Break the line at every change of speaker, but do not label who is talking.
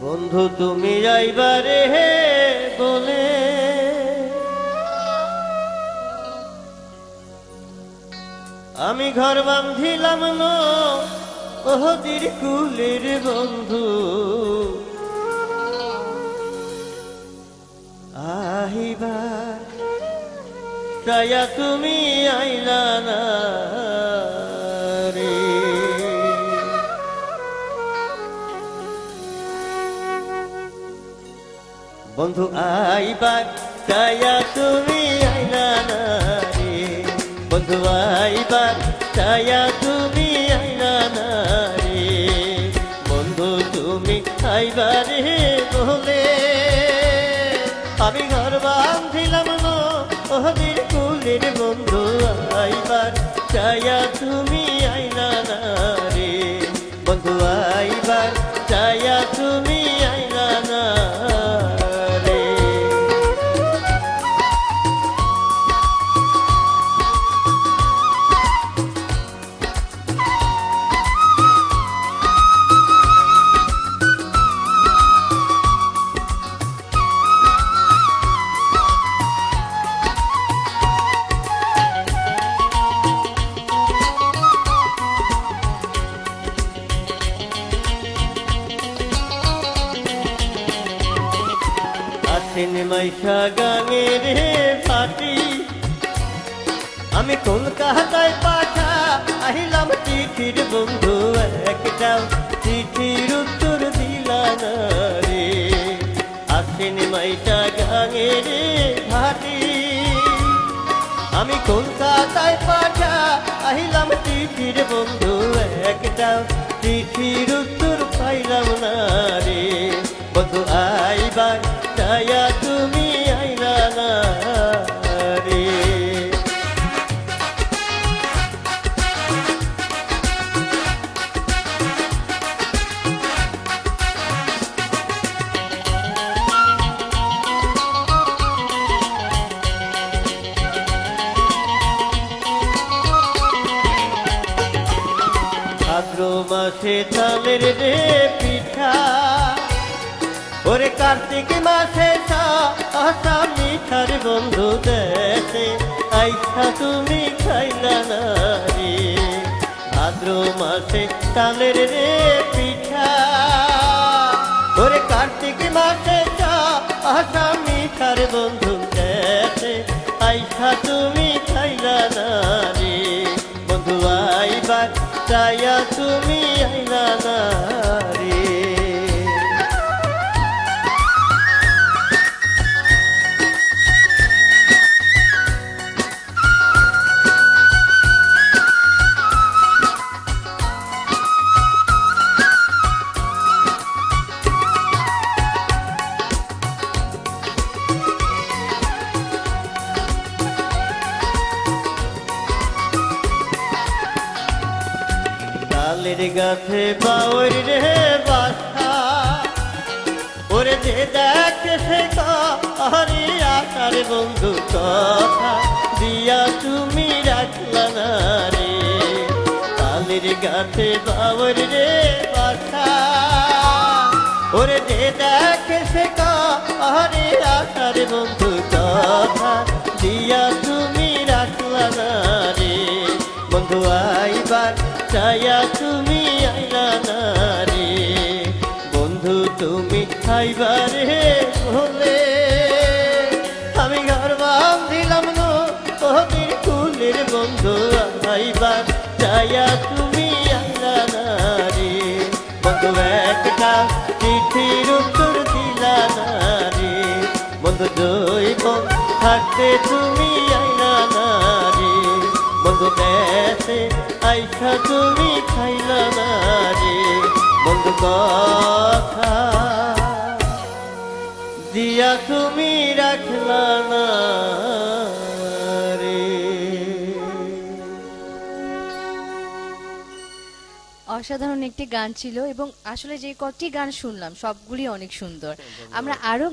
বন্ধু তুমি যাইবারে বলে আমি ঘর বাঁধিলাম নদীর কুলের বন্ধু আহিবার ছায়া তুমি আইলা না রে। বন্ধু আইবার ছায়া তুমি আইলা না রে। বন্ধু আইবার ছায়া তুমি আইলা না রে। বন্ধু তুমি আইবারে বলে আমি ঘর বাঁধিলাম নদীর কুলের বন্ধু আইবার ছায়া তুমি আইলা না রে। বন্ধু আইবার ছায়া তুমি আইলা না রে। মাইশা গানের পাটি আমি কলকাতায় পাঠা আহিলাম চিঠির বন্ধু একটাও চিঠির উত্তর দিলা না রে। আসেন মাইশা গানের পাটি আমি কলকাতায় পাঠা আহিলাম চিঠির বন্ধু একটাও চিঠির উত্তর পাইলাম না রে। বন্ধু আইবার ছায়া তুমি আইলা না রে। ভাদ্র মাসে চালের রে পিঠা ওরে কার্তিক মাসে আসা মিঠার বন্ধু দেশে আইসা তুমি খাইলা না রে। ভাদ্র মাসে চালের রে পিঠা ওরে কার্তিক মাসে আসা মিঠার বন্ধু দেশে আইসা তুমি খাইলা না রে। বন্ধু আইবার ছায়া তুমি আইলা না রে। তালের গাছে বাউর রে বাসা ওরে যে দেখে সে কারি আকার বন্ধু কথা দিয়া তুমি রাখলা না রে। তালের গাছে বাউর রে বাসা ওরে যে দেখে সে কারি আকার বন্ধু কথা দিয়া তুমি রাখলা না রে। বন্ধু আইবার ছায়া তুমি আইলা না রে। বন্ধু তুমি আইবারে বলে আমি ঘর বাঁধিলাম নদীর কুলের বন্ধু আইবার ছায়া তুমি আইলা না রে। বন্ধু একটা চিঠির উত্তর দিলা না রে। বন্ধু জৈবন থাকতে তুমি আইলা না রে। বন্ধু দেশে আইসা তুমি খাইলা না রে। বন্ধু কথা দিয়া তুমি রাখলা না রে।
অসাধারণ একটি গান ছিল এবং আসলে যে কটি গান শুনলাম সবগুলি অনেক সুন্দর। আমরা আরো